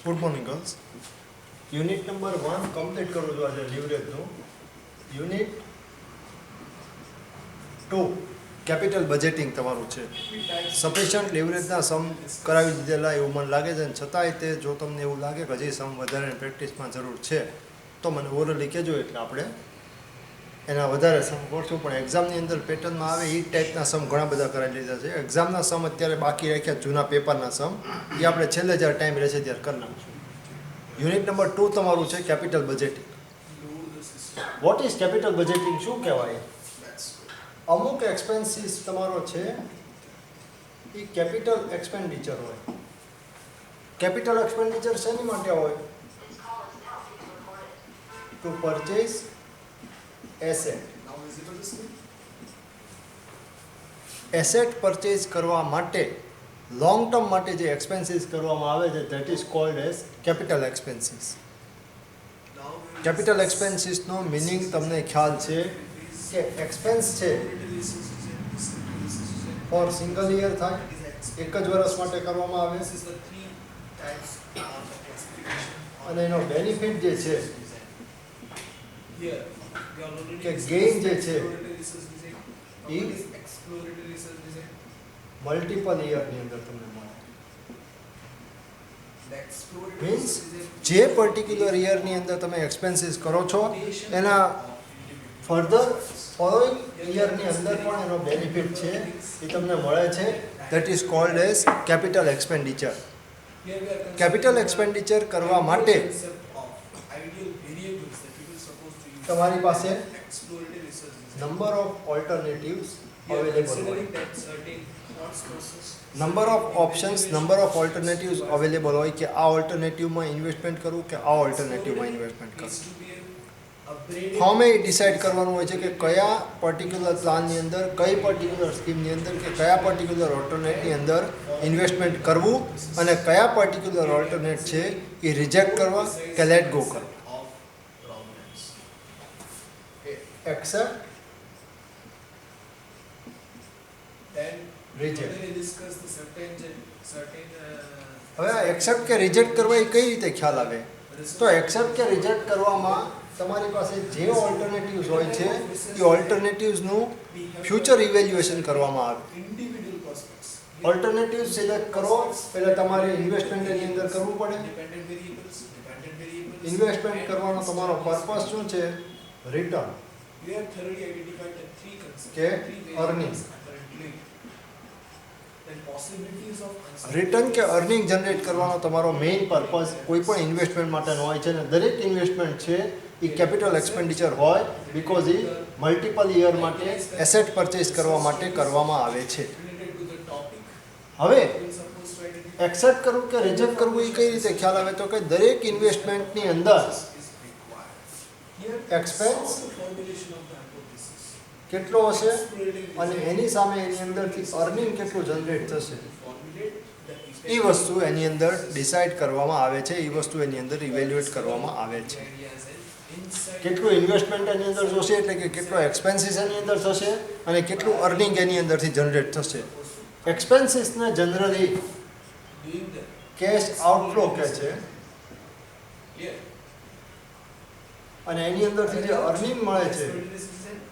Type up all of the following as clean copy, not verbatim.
Good morning girls. Unit number 1 complete કરું છું આજે લિવરેજનું. યુનિટ 2 કેપિટલ બજેટિંગ તમારું છે. સફિશિયન્ટ લિવરેજના સમ કરાવી દીધેલા એવું મને લાગે છે, અને છતાંય તે જો તમને એવું લાગે કે હજી સમ વધારે પ્રેક્ટિસમાં જરૂર છે તો મને ઓરલી કહેજો, એટલે આપણે એના વધારે સમ કરશું. પણ એક્ઝામની અંદર પેટર્નમાં આવે એ ટાઈપના સમ ઘણા બધા કરાવી લીધા છે. એક્ઝામના સમ અત્યારે બાકી રાખ્યા જૂના પેપરના સમ, એ આપણે છેલ્લે જ્યારે ટાઈમ રહેશે ત્યારે કરી નાખશું. યુનિટ નંબર 2 તમારું છે capital budgeting. What is capital budgeting? શું કહેવાય? અમુક એક્સપેન્સીસ તમારો છે એ કેપિટલ એક્સપેન્ડિચર હોય. કેપિટલ એક્સપેન્ડિચર શેની માટે હોય? To purchase asset. Asset purchase કરવા માટે લોંગ ટર્મ માટે જે એક્સપેન્સીસ કરવામાં આવે છે that is called as capital expenses. Capital એક્સપેન્સીસનો મિનિંગ તમને ખ્યાલ છે કે એક્સપેન્સ છે ફોર સિંગલ યર થાય, એક જ વર્ષ માટે કરવામાં આવે, અને એનો બેનિફિટ જે છે કે ગેઇન જે છે એ મલ્ટિપલ યરની અંદર તમને મળે. મીન્સ જે પર્ટિક્યુલર યરની અંદર તમે એક્સપેન્સીસ કરો છો એના ફર્ધર ફોલોઈંગ યરની અંદર પણ એનો બેનિફિટ છે એ તમને મળે છે. That is called as capital expenditure. Capital expenditure કરવા માટે તમારી પાસે નંબર ઓફ ઓલ્ટરનેટિવ્સ અવેલેબલ હોય, number of options, number of alternatives available હોય કે આ ઓલ્ટરનેટિવમાં ઇન્વેસ્ટમેન્ટ કરવું કે આ ઓલ્ટરનેટિવમાં ઇન્વેસ્ટમેન્ટ કરવું. ફોર્મે એ ડિસાઇડ કરવાનું હોય છે કે કયા પર્ટિક્યુલર પ્લાનની અંદર, કઈ પર્ટિક્યુલર સ્કીમની અંદર કે કયા પર્ટિક્યુલર ઓલ્ટરનેટની અંદર ઇન્વેસ્ટમેન્ટ કરવું, અને કયા પર્ટિક્યુલર ઓલ્ટરનેટ છે એ રિજેક્ટ કરવા કે લેટ ગો કરવા. Accept, reject. હવે આ એક્સેપ્ટ કે રિજેક્ટ કરવા એ કઈ રીતે ખ્યાલ આવે? તો એક્સેપ્ટ કે રિજેક્ટ કરવામાં તમારી પાસે જે ઓલ્ટરનેટિવ્સ હોય છે એ ઓલ્ટરનેટિવ્સનું ફ્યુચર ઇવેલ્યુએશન કરવામાં આવે. ઓલ્ટરનેટિવ સિલેક્ટ કરો એટલે તમારે ઇન્વેસ્ટમેન્ટ એની અંદર કરવું પડે. ઇન્વેસ્ટમેન્ટ કરવાનો તમારો પર્પસ શું છે? રિટર્ન કે અર્નિંગ. રિટર્ન કે અર્નિંગ જનરેટ કરવાનો તમારો મેઇન પર્પસ કોઈ પણ ઇન્વેસ્ટમેન્ટ માટેનો હોય છે, અને દરેક ઇન્વેસ્ટમેન્ટ છે એ કેપિટલ એક્સપેન્ડિચર હોય, બિકોઝ એ મલ્ટિપલ યર માટે એસેટ પરચેઝ કરવા માટે કરવામાં આવે છે. હવે એક્સેપ્ટ કરવું કે રિજેક્ટ કરવું એ કઈ રીતે ખ્યાલ આવે? તો કે દરેક ઇન્વેસ્ટમેન્ટની અંદર એક્સપેન્સ કેટલો હશે અને એની સામે એની અંદરથી અર્નિંગ કેટલું જનરેટ થશે એ વસ્તુ એની અંદર ડિસાઇડ કરવામાં આવે છે, એ વસ્તુ એની અંદર ઇવેલ્યુએટ કરવામાં આવે છે. કેટલું ઇન્વેસ્ટમેન્ટ એની અંદર જોશે એટલે કે કેટલો એક્સપેન્સીસ એની અંદર થશે અને કેટલું અર્નિંગ એની અંદરથી જનરેટ થશે. એક્સપેન્સીસને જનરલી કેશ આઉટફ્લો કહે છે, અને એની અંદરથી જે અર્નિંગ મળે છે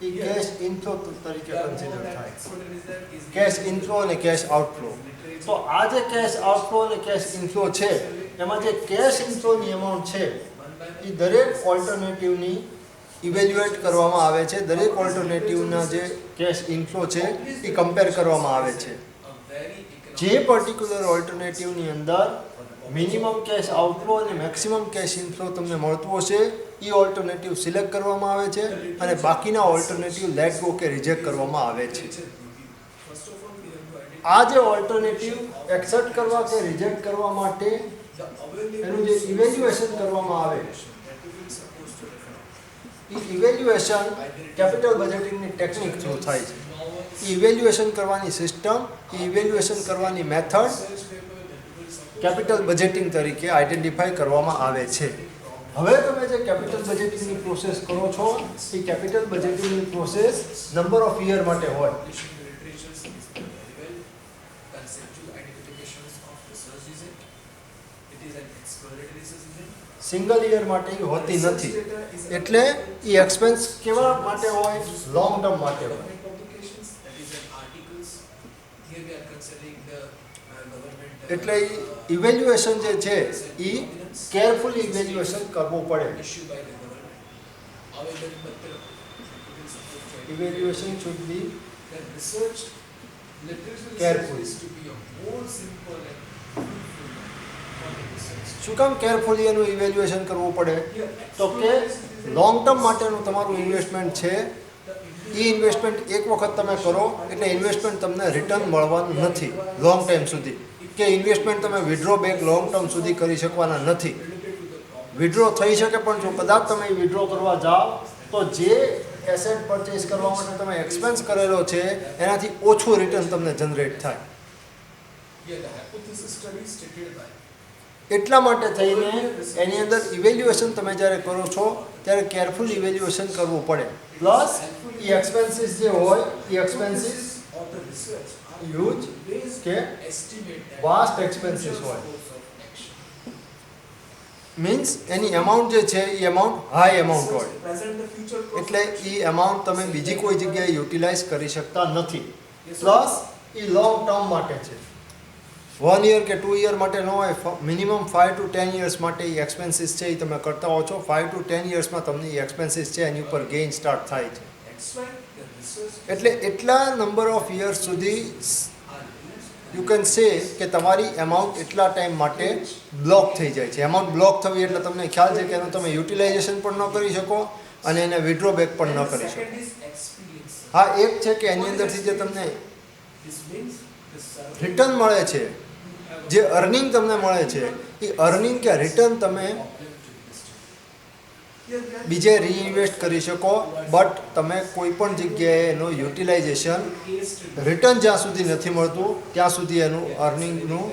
એ કેશ ઇનફ્લો તરીકે કન્સિડર થાય. કેશ ઇનફ્લો અને કેશ આઉટફ્લો. તો આ જે કેશ આઉટફ્લો અને કેશ ઇનફ્લો છે એમાં જે કેશ ઇનફ્લોની અમાઉન્ટ છે એ દરેક ઓલ્ટરનેટિવની ઇવેલ્યુએટ કરવામાં આવે છે. દરેક ઓલ્ટરનેટિવના જે કેશ ઇનફ્લો છે એ કમ્પેર કરવામાં આવે છે. જે પર્ટિક્યુલર ઓલ્ટરનેટિવની અંદર મિનિમમ કેશ આઉટફ્લો અને મેક્સિમમ કેશ ઇનફ્લો તમને મળતું હશે એ ઓલ્ટરનેટિવ સિલેક્ટ કરવામાં આવે છે, અને બાકીના ઓલ્ટરનેટિવ લેટ ગો કે રિજેક્ટ કરવામાં આવે છે. આ જે ઓલ્ટરનેટિવ એક્સેપ્ટ કરવા કે રિજેક્ટ કરવા માટે એનું જે ઇવેલ્યુએશન કરવામાં આવે એ ઇવેલ્યુએશન કેપિટલ બજેટિંગની ટેકનિક થ્રુ થાય છે. એ ઇવેલ્યુએશન કરવાની સિસ્ટમ, એ ઇવેલ્યુએશન કરવાની મેથડ કેપિટલ બજેટિંગ તરીકે આઈડેન્ટિફાઈ કરવામાં આવે છે. હવે તમે જે કેપિટલ બજેટિંગની પ્રોસેસ કરો છો એ કેપિટલ બજેટિંગની પ્રોસેસ નંબર ઓફ યર માટે હોય. સિંગલ યર માટે એ હોતી નથી. એટલે એ એક્સપેન્સ કેવા માટે હોય? લોંગ ટર્મ માટે હોય. એટલે ઇવેલ્યુએશન જે છે એ કેરફુલી ઇવેલ્યુએશન કરવું પડે. Evaluation should be careful. શું કામ કેરફુલી એનું ઇવેલ્યુએશન કરવું પડે? તો કે લોંગ ટર્મ માટેનું તમારું ઇન્વેસ્ટમેન્ટ છે એ ઇન્વેસ્ટમેન્ટ એક વખત તમે કરો એટલે ઇન્વેસ્ટમેન્ટ તમને રિટર્ન મળવાનું નથી લોંગ ટાઈમ સુધી. કે ઇન્વેસ્ટમેન્ટ તમે વિડ્રો બેક લોંગ ટર્મ સુધી કરી શકવાના નથી. વિડ્રો થઈ શકે પણ જો કદાચ તમે વિડ્રો કરવા જાઓ તો જે એસેટ પરચેસ કરવા માટે તમે એક્સપેન્સ કરેલો છે એનાથી ઓછું રિટર્ન તમને જનરેટ થાય. એટલા માટે થઈને એની અંદર ઇવેલ્યુએશન તમે જ્યારે કરો છો ત્યારે કેરફુલ ઇવેલ્યુએશન કરવું પડે. પ્લસ એ એક્સપેન્સીસ જે હોય એ એક્સપેન્સીસ હ્યુજ કે વાસ્ટ એક્સપેન્સીસ હોય. મીન્સ એની અમાઉન્ટ જે છે એ અમાઉન્ટ હાઈ અમાઉન્ટ હોય. એટલે એ અમાઉન્ટ તમે બીજી કોઈ જગ્યાએ યુટિલાઇઝ કરી શકતા નથી. પ્લસ એ લોંગ ટર્મ માટે છે. 1 યર કે 2 યર માટે ન હોય, મિનિમમ 5 to 10 યર્સ માટે એ એક્સપેન્સીસ છે એ તમે કરતા હો છો. 5 to 10 યર્સમાં તમને એ એક્સપેન્સીસ છે એની ઉપર ગેઇન સ્ટાર્ટ થાય છે. એટલે એટલા નંબર ઓફ યર્સ સુધી યુ કેન સે કે તમારી અમાઉન્ટ એટલા ટાઈમ માટે બ્લોક થઈ જાય છે. અમાઉન્ટ બ્લોક થવી એટલે તમને ખ્યાલ છે કે એનું તમે યુટિલાઇઝેશન પણ ન કરી શકો અને એને વિડ્રો બેક પણ ન કરી શકો. હા, એક છે કે એની અંદરથી જે તમને રિટર્ન મળે છે, જે અર્નિંગ તમને મળે છે એ અર્નિંગ કે રિટર્ન તમે બીજે રીઇન્વેસ્ટ કરી શકો. બટ તમે કોઈ પણ જગ્યાએ એનું યુટિલાઇઝેશન રિટર્ન જ્યાં સુધી નથી મળતું ત્યાં સુધી એનું અર્નિંગનું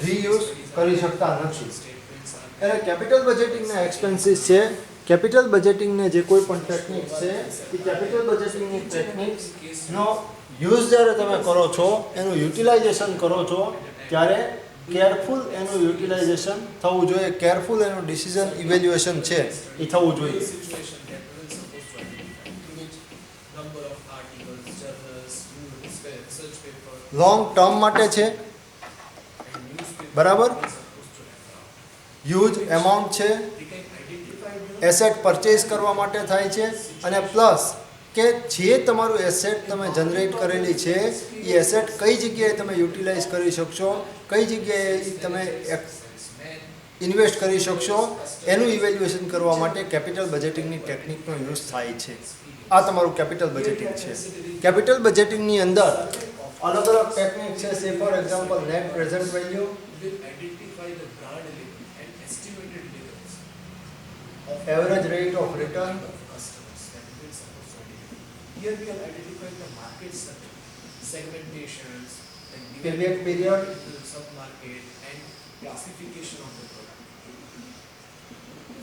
રીયુઝ કરી શકતા નથી. એટલે કેપિટલ બજેટિંગના એક્સપેન્સીસ છે. કેપિટલ બજેટિંગને જે કોઈ પણ ટેકનિક છે એ કેપિટલ બજેટિંગની ટેકનિક્સનો યુઝ જ્યારે તમે કરો છો, એનું યુટિલાઇઝેશન કરો છો ત્યારે કેરફુલ એનું યુટિલાઇઝેશન થવું જોઈએ. કેરફુલ એનું ડિસિઝન ઇવેલ્યુએશન છે એ થવું જોઈએ. લોંગ ટર્મ માટે છે, બરાબર. હ્યુજ અમાઉન્ટ છે, એસેટ પરચેઝ કરવા માટે થાય છે. અને પ્લસ કે જે તમારું એસેટ તમે જનરેટ કરેલી છે એ એસેટ કઈ જગ્યાએ તમે યુટિલાઇઝ કરી શકશો, કઈ જગ્યાએ તમે ઇન્વેસ્ટ કરી શકશો, એનું ઇવેલ્યુએશન કરવા માટે કેપિટલ બજેટિંગની ટેકનિકનો યુઝ થાય છે. આ તમારું કેપિટલ બજેટિંગ છે. કેપિટલ બજેટિંગની અંદર અલગ અલગ ટેકનિક છે. સે for example net present value, average rate of return, Here we have identified the market segmentations, like payback period, sub-market and classification of the product.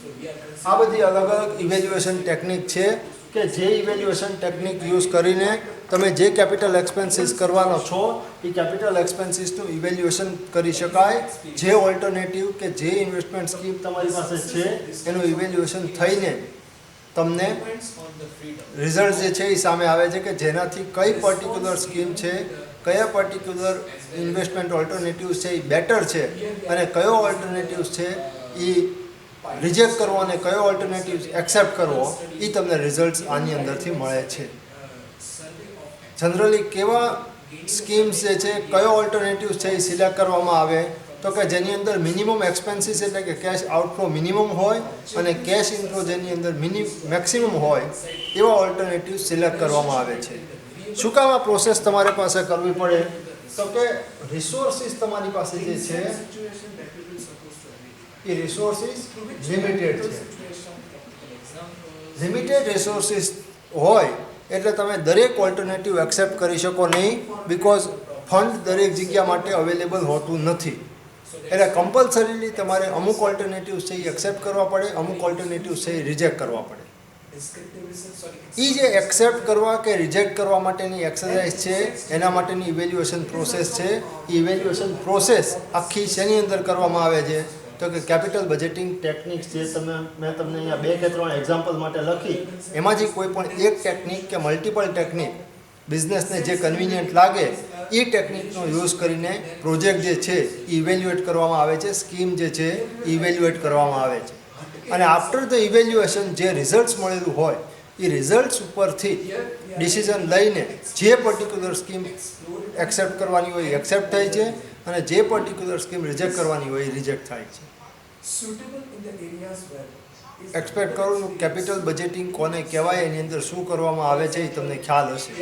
So we are આ બધી અલગ અલગ ઇવેલ્યુએશન ટેકનિક છે કે જે evaluation technique use કરીને તમે જે કેપિટલ એક્સપેન્સીસ કરવાનો છો એ કેપિટલ એક્સપેન્સીસનું ઇવેલ્યુએશન કરી શકાય. જે ઓલ્ટરનેટિવ કે જે ઇન્વેસ્ટમેન્ટ સ્કીમ તમારી પાસે છે એનું ઇવેલ્યુએશન થઈને તમને રિઝલ્ટ જે છે એ સામે આવે છે કે જેનાથી કઈ પર્ટિક્યુલર સ્કીમ છે, કયા પર્ટિક્યુલર ઇન્વેસ્ટમેન્ટ ઓલ્ટરનેટિવ્સ છે એ બેટર છે અને કયો ઓલ્ટરનેટિવ્સ છે એ રિજેક્ટ કરવો અને કયો ઓલ્ટરનેટિવ્સ એક્સેપ્ટ કરવો એ તમને રિઝલ્ટ્સ આની અંદરથી મળે છે. જનરલી કેવા સ્કીમ્સ જે છે, કયો ઓલ્ટરનેટિવ્સ છે એ સિલેક્ટ કરવામાં આવે તો કે જેની અંદર મિનિમમ એક્સપેન્સીસ એટલે કે કેશ આઉટફ્લો મિનિમમ હોય અને કેશ ઇનફ્લો જેની અંદર મેક્સિમમ હોય એવા ઓલ્ટરનેટિવ સિલેક્ટ કરવામાં આવે છે. શું કામ આ પ્રોસેસ તમારી પાસે કરવી પડે? તો કે રિસોર્સિસ તમારી પાસે જે છે એ રિસોર્સિસ લિમિટેડ છે. લિમિટેડ રિસોર્સિસ હોય એટલે તમે દરેક ઓલ્ટરનેટિવ એક્સેપ્ટ કરી શકો નહીં, બિકોઝ ફંડ દરેક જગ્યા માટે અવેલેબલ હોતું નથી. એટલે કમ્પલસરીલી તમારે અમુક ઓલ્ટરનેટિવ્સ છે એ એક્સેપ્ટ કરવા પડે, અમુક ઓલ્ટરનેટિવ્સ છે એ રિજેક્ટ કરવા પડે. એ જે એક્સેપ્ટ કરવા કે રિજેક્ટ કરવા માટેની એક્સરસાઇઝ છે, એના માટેની ઇવેલ્યુએશન પ્રોસેસ છે. એ ઇવેલ્યુએશન પ્રોસેસ આખી શેની અંદર કરવામાં આવે છે? તો કે કેપિટલ બજેટિંગ ટેકનિક્સ જે મેં તમને અહીંયા 2 કે 3 એક્ઝામ્પલ માટે લખી, એમાંથી કોઈ પણ એક ટેકનિક કે મલ્ટિપલ ટેકનિક બિઝનેસને જે કન્વિનિયન્ટ લાગે એ ટેકનિકનો યુઝ કરીને પ્રોજેક્ટ જે છે એ ઇવેલ્યુએટ કરવામાં આવે છે, સ્કીમ જે છે એ ઇવેલ્યુએટ કરવામાં આવે છે. અને આફ્ટર ધ ઇવેલ્યુએશન જે રિઝલ્ટ્સ મળેલું હોય એ રિઝલ્ટ્સ ઉપરથી ડિસિઝન લઈને જે પર્ટિક્યુલર સ્કીમ એક્સેપ્ટ કરવાની હોય એ એક્સેપ્ટ થાય છે અને જે પર્ટિક્યુલર સ્કીમ રિજેક્ટ કરવાની હોય એ રિજેક્ટ થાય છે. એક્સપેક્ટ કરું છું કેપિટલ બજેટિંગ કોને કહેવાય, એની અંદર શું કરવામાં આવે છે એ તમને ખ્યાલ હશે.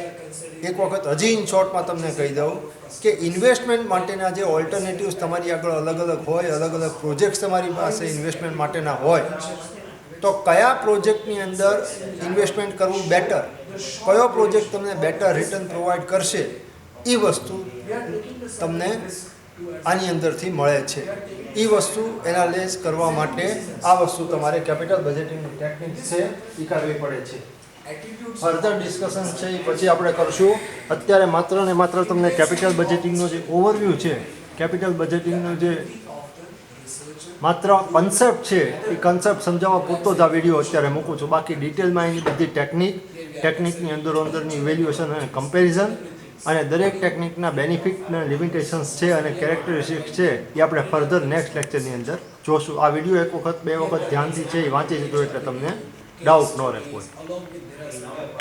એક વખત હજી ઇન શોર્ટમાં તમને કહી દઉં કે ઇન્વેસ્ટમેન્ટ માટેના જે ઓલ્ટરનેટિવ્સ તમારી આગળ અલગ અલગ હોય, અલગ અલગ પ્રોજેક્ટ્સ તમારી પાસે ઇન્વેસ્ટમેન્ટ માટેના હોય, તો કયા પ્રોજેક્ટની અંદર ઇન્વેસ્ટમેન્ટ કરવું બેટર, કયો પ્રોજેક્ટ તમને બેટર રિટર્ન પ્રોવાઈડ કરશે, એ વસ્તુ તમને આની અંદરથી મળે છે. એ વસ્તુ એનાલાઇઝ કરવા માટે આ વસ્તુ તમારે કેપિટલ બજેટિંગની ટેકનિક છે એ કરવી પડે છે. ફર્ધર ડિસ્કશન છે એ પછી આપણે કરશું. અત્યારે માત્ર ને માત્ર તમને કેપિટલ બજેટિંગનો જે ઓવરવ્યૂ છે, કેપિટલ બજેટિંગનો જે માત્ર કન્સેપ્ટ છે એ કન્સેપ્ટ સમજાવવા પૂરતો જ આ વિડીયો અત્યારે મૂકું છું. બાકી ડિટેલમાં એની બધી ટેકનિકની અંદરની ઇવેલ્યુએશન અને કમ્પેરિઝન અને દરેક ટેકનિકના બેનિફિટ અને લિમિટેશન્સ છે અને કેરેક્ટરિસ્ટિક્સ છે એ આપણે ફર્ધર નેક્સ્ટ લેક્ચરની અંદર જોશું. આ વિડીયો એક વખત 2 વખત ધ્યાનથી છે એ વાંચી લીધો એટલે તમને ડાઉટ ન રહેવો.